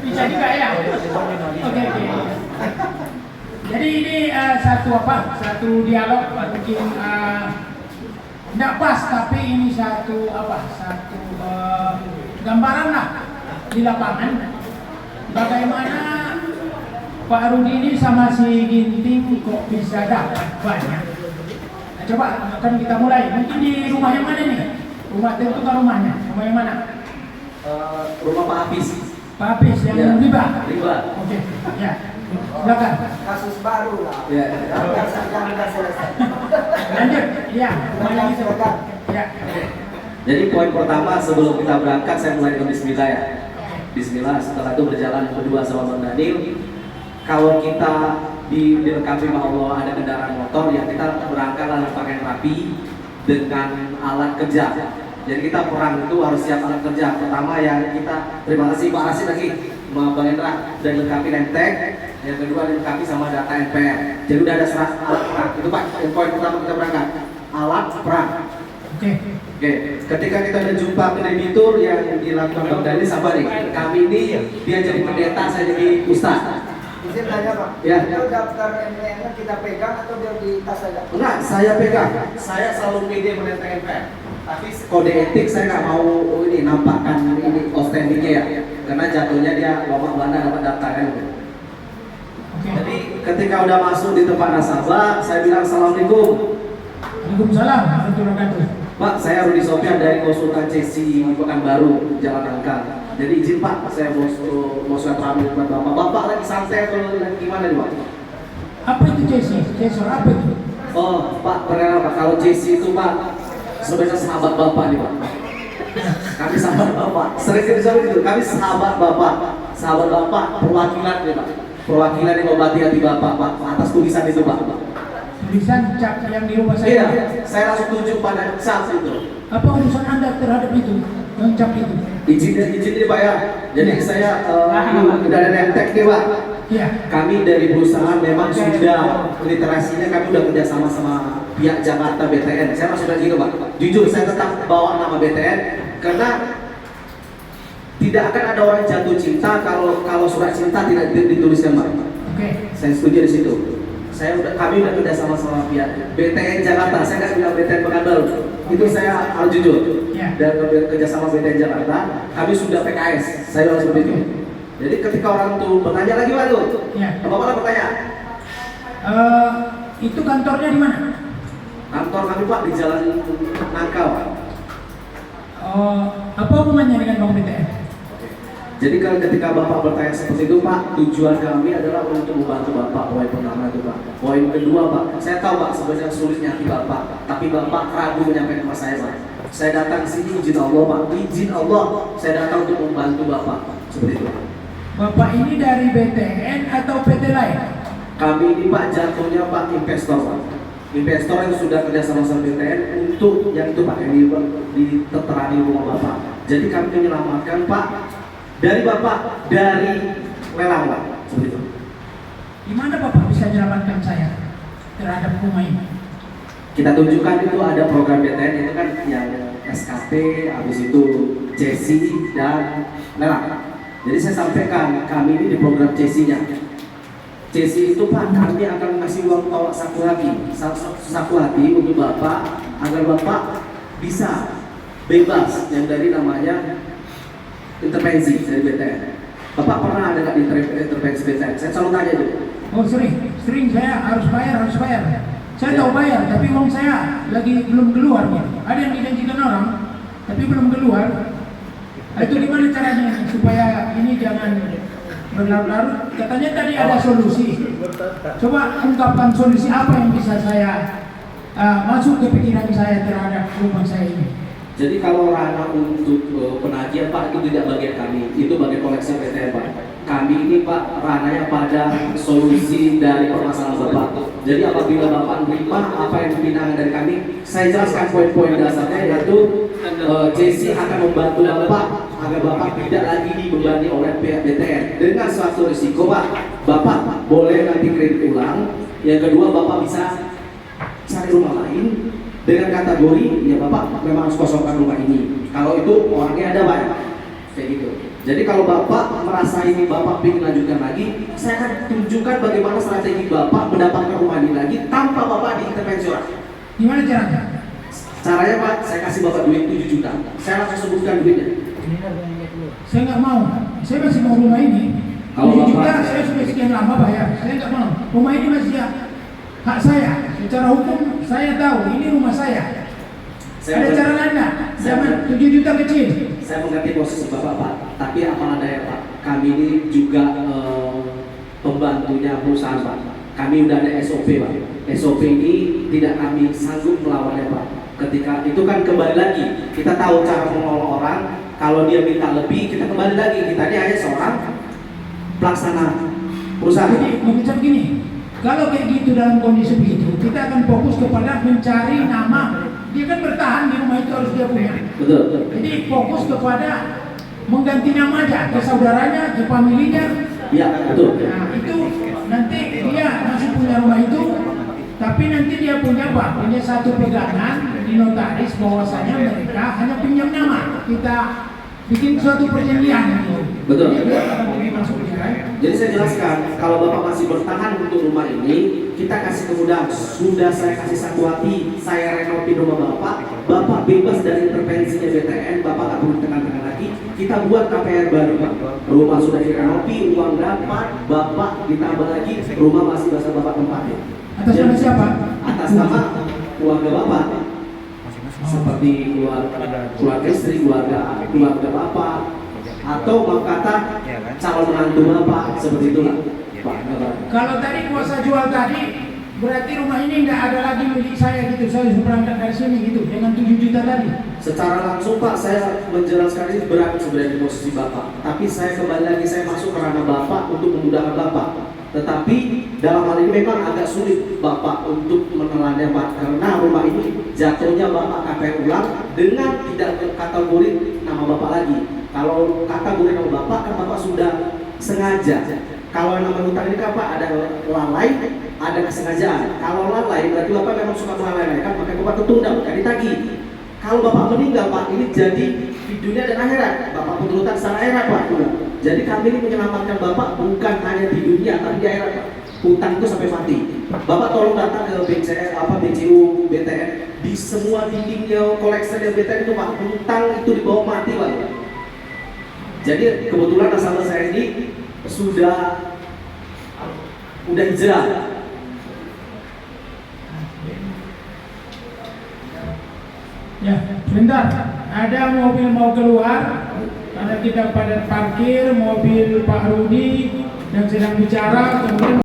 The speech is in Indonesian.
Bisa juga ya. Oke. Jadi ini satu dialog mungkin tidak pas, tapi ini satu gambaran lah di lapangan bagaimana Pak Rudi ini sama si Ginting kok bisa dapat banyak. Nah, coba akan kita mulai. Mungkin di rumah yang mana nih? Rumah tentukan rumahnya. Rumah yang mana? Rumah Pak Hafiz. Pak Hafiz yang riba. Oke. Ya. Silakan. Kasus baru lah. Ya. Yang sudah selesai. Lanjut. Ya. Rumahnya itu. Ya. Jadi poin pertama sebelum kita berangkat saya mulai dengan Bismillah ya. Bismillah. Setelah itu berjalan berdua sama Bang Daniel. Kalau kita dilengkapi sama Allah ada kendaraan motor ya kita berangkat lalu pakai rapi dengan alat kerja. Jadi kita perang itu harus siap alat kerja. Pertama ya kita terima kasih Pak Rasid lagi sama Bang Endra dan dilengkapi nemtek. Yang kedua dilengkapi sama data NPR. Jadi udah ada alat perang. Itu Pak yang poin pertama kita berangkat alat perang. Oke. Ketika kita udah jumpa kreditur yang dilakukan Bang Dani sama nih. Kami ini dia jadi pendeta, saya jadi ustaz. Izin tanya Pak, ya. Itu daftar MPN kita pegang atau dia di tas saja? Enggak, saya pegang. Saya selalu pede menenteng MPN. Tapi kode etik saya nggak mau ini nampakkan ini outstandingnya ya. Karena jatuhnya dia lomak Belanda dapat daftarnya. Jadi ketika udah masuk di tempat nasabah, saya bilang assalamualaikum. Waalaikumsalam warahmatullahi wabarakatuh. Pak, saya Rudi Sofian dari konsultan CC Pekanbaru, Jalan Angka. Jadi izin Pak, saya mau silaturahmi dengan Bapak. Bapak lagi santai atau lagi gimana nih Pak? Apa itu CC apa itu? Oh Pak, benar Pak. Kalau CC itu Pak, sebenarnya sahabat Bapak nih Pak. Kami sahabat Bapak. Sering disebut itu. Kami sahabat Bapak. Sahabat Bapak, perwakilan nih Pak. Perwakilan yang mengobati hati Bapak Pak. Atas tulisan itu Pak. Tulisan cap yang di rumah saya. Iya, saya langsung tunjuk pada cap itu. Apa urusan Anda terhadap itu? Yang cap itu? Izin Pak ya. Jadi saya udah ada nemtek nih Pak. Iya. Kami dari perusahaan memang sudah literasinya kami udah kerja sama pihak Jakarta BTN. Saya masuk dari gitu Pak. Jujur saya tetap bawa nama BTN karena tidak akan ada orang jatuh cinta kalau surat cinta tidak dituliskan Pak. Oke. Saya setuju di situ. Kami udah kerja sama pihak BTN Jakarta. Saya nggak bilang BTN Pekanbaru. Itu saya harus jujur. Ya. Dan kerja sama BTN Jakarta, kami sudah PKS. Saya harus seperti itu. Jadi ketika orang tuh bertanya lagi Pak tuh, Bapak bertanya. Itu kantornya di mana? Kantor kami Pak di Jalan Nangka Pak. Apa hubungannya dengan Bank BTN? Jadi kalau ketika Bapak bertanya seperti itu Pak, tujuan kami adalah untuk membantu Bapak. Poin pertama itu Pak. Poin kedua Pak, saya tahu Pak sebenarnya sulitnya hati Bapak, tapi Bapak ragu menyampaikan sama saya Pak. Saya datang ke sini izin Allah Pak, izin Allah. Saya datang untuk membantu Bapak. Seperti itu. Bapak ini dari BTN atau PT lain? Kami ini Pak jatuhnya Pak investor Pak. Investor yang sudah kerja sama BTN untuk yang itu Pak yang ditertera di rumah Bapak. Jadi kami menyelamatkan Pak dari Bapak dari lelang Pak. Seperti itu. Gimana Bapak bisa menyelamatkan saya terhadap rumah ini? Kita tunjukkan itu ada program BTN itu kan yang SKP, habis itu CC dan lelang. Jadi saya sampaikan kami ini di program CC-nya. CC itu Pak kami akan ngasih uang tolak saku hati untuk Bapak agar Bapak bisa bebas yang dari namanya intervensi dari BTN. Bapak pernah ada nggak intervensi BTN? Saya selalu tanya dulu. Oh sering saya harus bayar. Saya tahu bayar, tapi uang saya lagi belum keluar. Ada yang dijanjikan orang, tapi belum keluar. Itu gimana caranya supaya ini jangan berlarut-larut? Katanya tadi ada solusi. Coba ungkapkan solusi apa yang bisa saya masuk ke pikiran saya terhadap rumah saya ini. Jadi kalau ranah untuk penagihan Pak itu tidak bagian kami, itu bagian koleksi BTN Pak. Kami ini Pak ranahnya pada solusi dari permasalahan Bapak. Jadi apabila Bapak menerima apa yang dipinang dari kami, saya jelaskan poin-poin dasarnya yaitu JC akan membantu Bapak agar Bapak tidak lagi dibebani oleh pihak BTN dengan suatu risiko Pak. Bapak boleh nanti kredit ulang. Yang kedua Bapak bisa cari rumah lain dengan kategori ya Bapak memang harus kosongkan rumah ini. Kalau itu orangnya ada Pak, kayak gitu. Jadi kalau Bapak merasa ini Bapak ingin lanjutkan lagi, saya akan tunjukkan bagaimana strategi Bapak mendapatkan rumah ini lagi tanpa Bapak diintervensi orang. Gimana caranya? Caranya Pak, saya kasih Bapak duit 7 juta. Saya langsung sebutkan duitnya. Saya nggak mau. Saya masih mau rumah ini. Kalau 7 juta Bapak- saya sudah sekian lama bayar. Saya nggak mau. Rumah ini masih hak saya. Secara hukum saya tahu ini rumah saya. Ada cara lain nggak? Jangan 7 juta kecil. Saya mengerti posisi Bapak Pak, tapi apa daya Pak, kami ini juga pembantunya perusahaan Pak. Kami udah ada SOP Pak. SOP ini tidak kami sanggup melawannya Pak. Ketika itu kan kembali lagi, kita tahu cara mengelola orang. Kalau dia minta lebih, kita kembali lagi. Kita ini hanya seorang pelaksana perusahaan. Jadi mengucap gini, kalau kayak gitu dalam kondisi begitu, kita akan fokus kepada mencari nama. Dia kan bertahan di rumah itu harus dia punya. Betul. Jadi fokus kepada mengganti nama aja ke saudaranya, ke familinya. Iya betul. Nah itu nanti dia masih punya rumah itu, tapi nanti dia punya apa? Punya satu pegangan di notaris bahwasanya mereka hanya pinjam nama. Kita bikin suatu perjanjian gitu. Betul. Jadi dia akan lebih masuk ya, kan? Jadi saya jelaskan, kalau Bapak masih bertahan untuk rumah ini, kita kasih kemudahan. Sudah saya kasih satu hati, saya renovin rumah Bapak, Bapak bebas dari intervensinya BTN, Bapak tak perlu tekan-tekan lagi. Kita buat KPR baru Pak. Rumah sudah direnovi, uang dapat, Bapak ditambah lagi, rumah masih bahasa Bapak tempatnya. Atas nama siapa? Atas nama keluarga Bapak. Seperti keluarga istri, keluarga Bapak, atau Bapak kata calon menantu Bapak, seperti itulah Pak. Kalau tadi kuasa jual tadi, berarti rumah ini nggak ada lagi milik saya gitu. Saya harus berangkat dari sini gitu dengan 7 juta tadi. Secara langsung Pak, saya menjelaskan ini berat sebenarnya di posisi Bapak. Tapi saya kembali lagi, saya masuk ke ranah Bapak untuk memudahkan Bapak. Tetapi dalam hal ini memang agak sulit Bapak untuk menelannya Pak, karena rumah ini jatuhnya Bapak KPR ulang dengan tidak kategori nama Bapak lagi. Kalau kategori nama Bapak kan Bapak sudah sengaja. Kalau nama hutang ini kan Pak ada lalai, ada kesengajaan. Kalau lalai berarti Bapak memang suka melalaikan, maka Bapak tertunda, bukan ditagih. Kalau Bapak meninggal Pak, ini jadi di dunia dan akhirat. Bapak berhutang secara akhirat Pak. Jadi kami ini menyelamatkan Bapak bukan hanya di dunia, tapi di akhirat Pak. Hutang itu sampai mati. Bapak tolong datang ke BCU, BTN, di semua dindingnya koleksi yang BTN itu Pak, hutang itu dibawa mati Pak. Jadi kebetulan nasabah saya ini sudah hijrah. Ya, sebentar. Ada mobil mau keluar karena kita pada parkir mobil Pak Rudi yang sedang bicara, kemudian